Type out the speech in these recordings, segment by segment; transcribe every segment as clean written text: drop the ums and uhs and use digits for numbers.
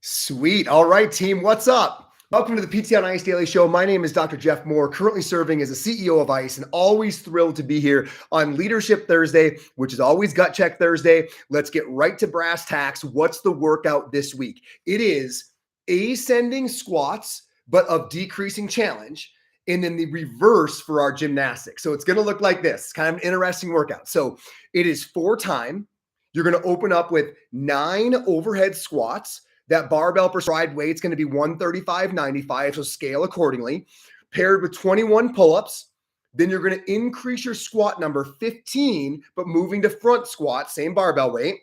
Sweet. All right, team. What's up? Welcome to the PT on Ice Daily Show. My name is Dr. Jeff Moore, currently serving as the CEO of ICE, and always thrilled to be here on Leadership Thursday, which is always Gut Check Thursday. Let's get right to brass tacks. What's the workout this week? It is ascending squats, but of decreasing challenge, and then the reverse for our gymnastics. So it's going to look like this. Kind of an interesting workout. So it is 4 time. You're going to open up with 9 overhead squats. That barbell prescribed weight is going to be 135.95, so scale accordingly, paired with 21 pull-ups. Then you're going to increase your squat number 15, but moving to front squat, same barbell weight.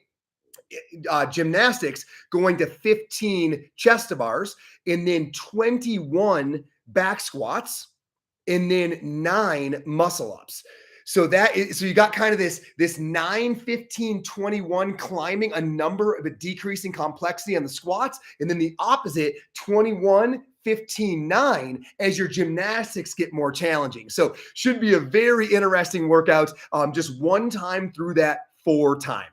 Gymnastics going to 15 chest to bars, and then 21 back squats, and then 9 muscle ups. So you got kind of this 9, 15, 21 climbing a number, but decreasing complexity on the squats. And then the opposite, 21, 15, 9 as your gymnastics get more challenging. So should be a very interesting workout. Just one time through that 4 time.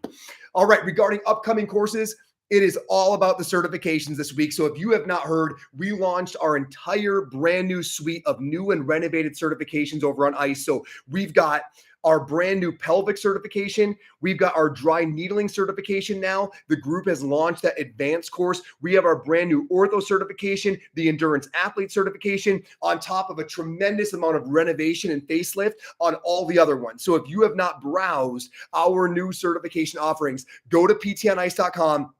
All right, regarding upcoming courses, it is all about the certifications this week. So if you have not heard, we launched our entire brand new suite of new and renovated certifications over on ICE. So we've got our brand new pelvic certification. We've got our dry needling certification now. The group has launched that advanced course. We have our brand new ortho certification, the endurance athlete certification, on top of a tremendous amount of renovation and facelift on all the other ones. So if you have not browsed our new certification offerings, go to ptonice.com.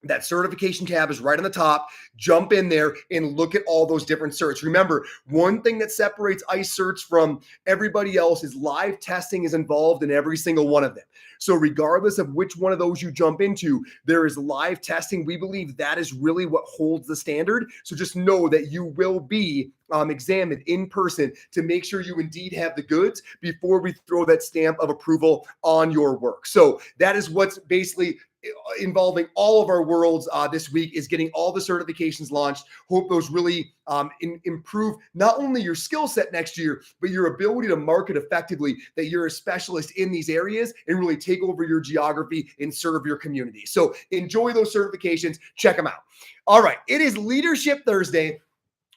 That certification tab is right on the top. Jump in there and look at all those different certs. Remember, one thing that separates ICE certs from everybody else is live testing is involved in every single one of them. So regardless of which one of those you jump into, there is live testing. We believe that is really what holds the standard. So just know that you will be examined in person to make sure you indeed have the goods before we throw that stamp of approval on your work. So that is what's basically involving all of our worlds this week, is getting all the certifications launched. Hope those really improve not only your skill set next year, but your ability to market effectively, that you're a specialist in these areas and really take over your geography and serve your community. So enjoy those certifications. Check them out. All right. It is Leadership Thursday.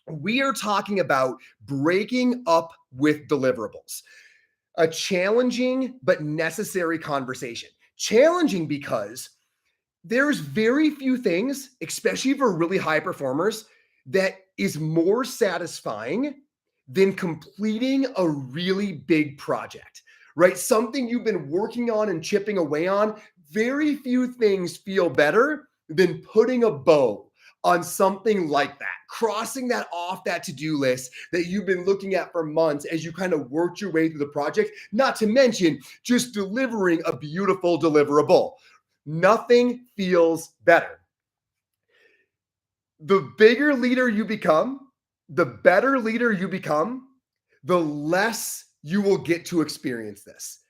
We are talking about breaking up with deliverables, a challenging but necessary conversation. Challenging because there's very few things, especially for really high performers, that is more satisfying than completing a really big project, right? Something you've been working on and chipping away on. Very few things feel better than putting a bow on something like that, crossing that off that to-do list that you've been looking at for months as you kind of worked your way through the project, not to mention just delivering a beautiful deliverable. Nothing feels better. The bigger leader you become, the better leader you become, the less you will get to experience this.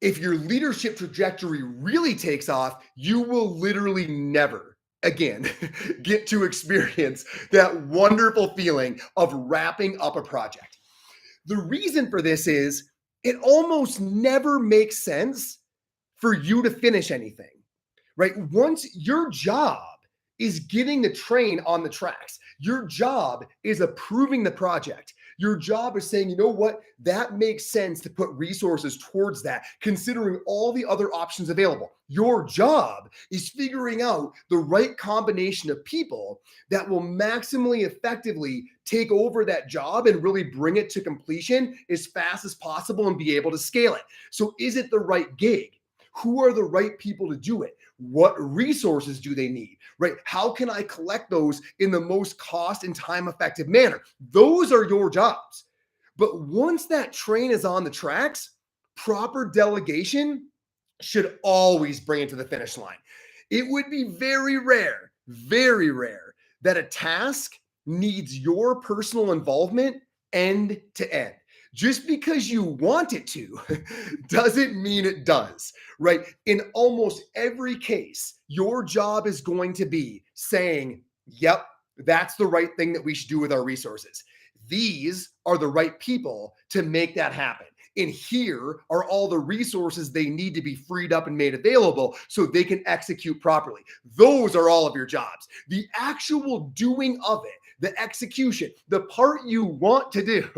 If your leadership trajectory really takes off, you will literally never again get to experience that wonderful feeling of wrapping up a project. The reason for this is it almost never makes sense for you to finish anything, right? Once your job is getting the train on the tracks, your job is approving the project. Your job is saying, you know what, that makes sense to put resources towards that, considering all the other options available. Your job is figuring out the right combination of people that will maximally effectively take over that job and really bring it to completion as fast as possible and be able to scale it. So is it the right gig? Who are the right people to do it? What resources do they need, right? How can I collect those in the most cost and time effective manner? Those are your jobs. But once that train is on the tracks, proper delegation should always bring it to the finish line. It would be very rare that a task needs your personal involvement end to end. Just because you want it to doesn't mean it does, right? In almost every case, your job is going to be saying, yep, that's the right thing that we should do with our resources. These are the right people to make that happen. And here are all the resources they need to be freed up and made available so they can execute properly. Those are all of your jobs. The actual doing of it, the execution, the part you want to do,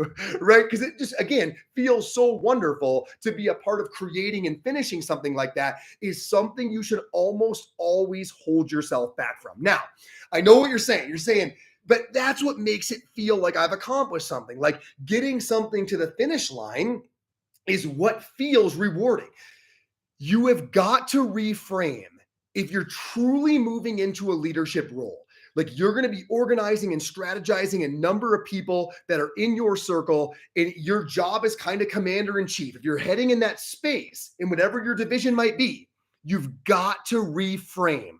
right? Because it just, again, feels so wonderful to be a part of creating and finishing something like that, is something you should almost always hold yourself back from. Now, I know what you're saying. You're saying, but that's what makes it feel like I've accomplished something. Like getting something to the finish line is what feels rewarding. You have got to reframe. If you're truly moving into a leadership role, like you're going to be organizing and strategizing a number of people that are in your circle, and your job is kind of commander in chief. If you're heading in that space in whatever your division might be, you've got to reframe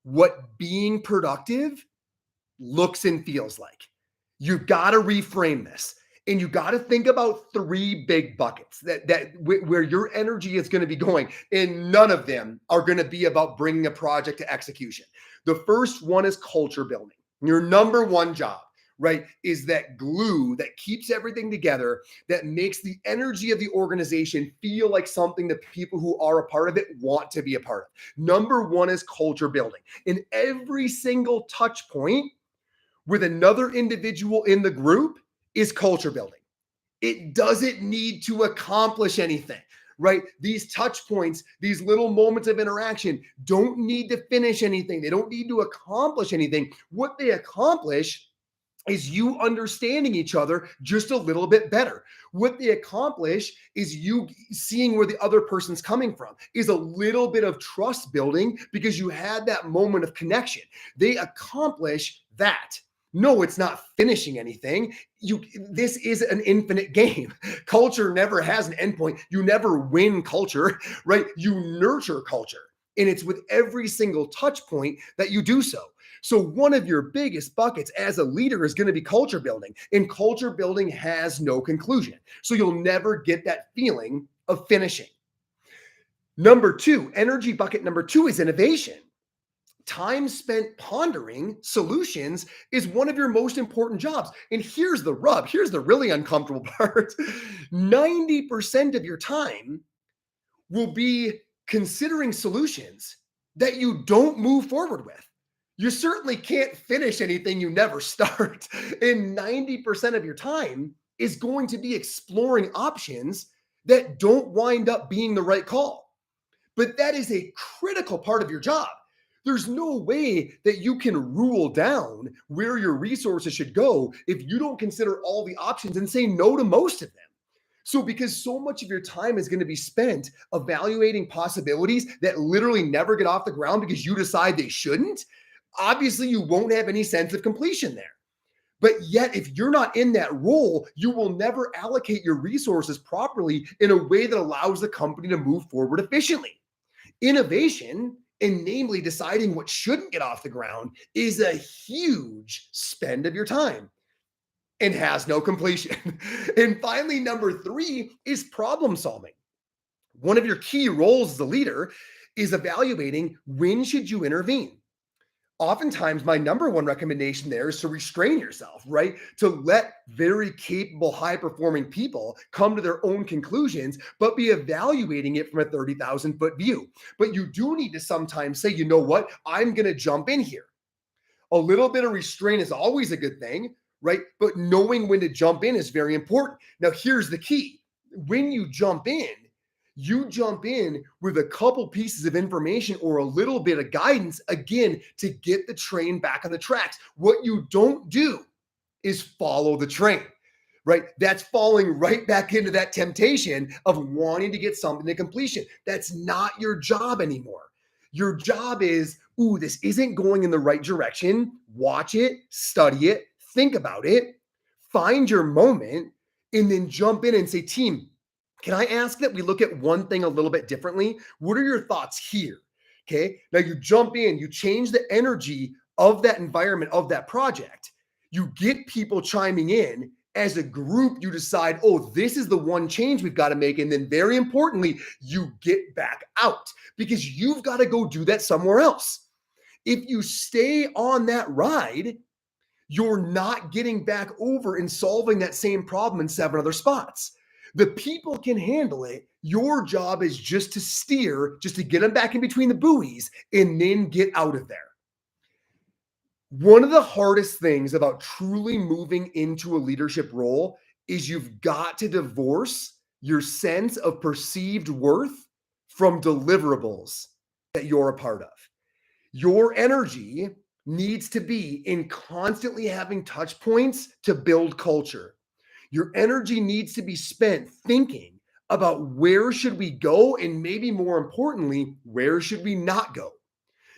what being productive looks and feels like. You've got to reframe this. And you got to think about three big buckets where your energy is going to be going. And none of them are going to be about bringing a project to execution. The first one is culture building. Your number one job, right, is that glue that keeps everything together, that makes the energy of the organization feel like something that people who are a part of it want to be a part of. Number one is culture building. In every single touch point with another individual in the group is culture building. It doesn't need to accomplish anything, right? These touch points, these little moments of interaction don't need to finish anything. They don't need to accomplish anything. What they accomplish is you understanding each other just a little bit better. What they accomplish is you seeing where the other person's coming from, is a little bit of trust building because you had that moment of connection. They accomplish that. No, it's not finishing anything. This is an infinite game. Culture never has an endpoint. You never win culture, right? You nurture culture. And it's with every single touch point that you do so. So one of your biggest buckets as a leader is going to be culture building. And culture building has no conclusion. So you'll never get that feeling of finishing. Number two, energy bucket number two is innovation. Time spent pondering solutions is one of your most important jobs. And here's the rub. Here's the really uncomfortable part. 90% of your time will be considering solutions that you don't move forward with. You certainly can't finish anything you never start. And 90% of your time is going to be exploring options that don't wind up being the right call. But that is a critical part of your job. There's no way that you can rule down where your resources should go if you don't consider all the options and say no to most of them. So because so much of your time is going to be spent evaluating possibilities that literally never get off the ground because you decide they shouldn't, obviously you won't have any sense of completion there. But yet, if you're not in that role, you will never allocate your resources properly in a way that allows the company to move forward efficiently. Innovation, and namely deciding what shouldn't get off the ground, is a huge spend of your time and has no completion. And finally, number three is problem solving. One of your key roles as a leader is evaluating when should you intervene. Oftentimes, my number one recommendation there is to restrain yourself, right? To let very capable, high-performing people come to their own conclusions, but be evaluating it from a 30,000-foot view. But you do need to sometimes say, you know what? I'm going to jump in here. A little bit of restraint is always a good thing, right? But knowing when to jump in is very important. Now, here's the key. When you jump in with a couple pieces of information or a little bit of guidance, again, to get the train back on the tracks. What you don't do is follow the train, right? That's falling right back into that temptation of wanting to get something to completion. That's not your job anymore. Your job is, this isn't going in the right direction. Watch it, study it, think about it, find your moment, and then jump in and say, team, can I ask that we look at one thing a little bit differently? What are your thoughts here? Okay. Now you jump in, you change the energy of that environment, of that project. You get people chiming in. As a group, you decide, this is the one change we've got to make. And then very importantly, you get back out because you've got to go do that somewhere else. If you stay on that ride, you're not getting back over and solving that same problem in 7 other spots. The people can handle it. Your job is just to steer, just to get them back in between the buoys and then get out of there. One of the hardest things about truly moving into a leadership role is you've got to divorce your sense of perceived worth from deliverables that you're a part of. Your energy needs to be in constantly having touch points to build culture. Your energy needs to be spent thinking about where should we go, and maybe more importantly, where should we not go.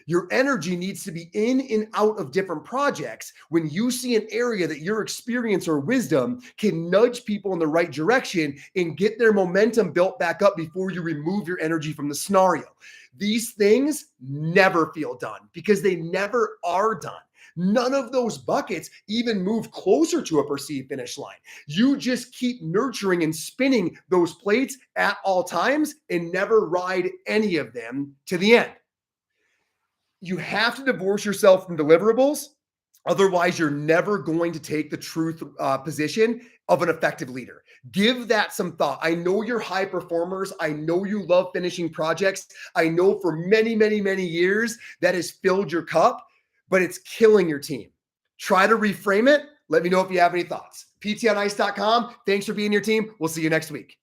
Your energy needs to be in and out of different projects when you see an area that your experience or wisdom can nudge people in the right direction and get their momentum built back up before you remove your energy from the scenario. These things never feel done because they never are done. None of those buckets even move closer to a perceived finish line. You just keep nurturing and spinning those plates at all times and never ride any of them to the end. You have to divorce yourself from deliverables. Otherwise, you're never going to take the truth position of an effective leader. Give that some thought. I know you're high performers. I know you love finishing projects. I know for many, many, many years that has filled your cup, but it's killing your team. Try to reframe it. Let me know if you have any thoughts. ptonice.com. Thanks for being your team. We'll see you next week.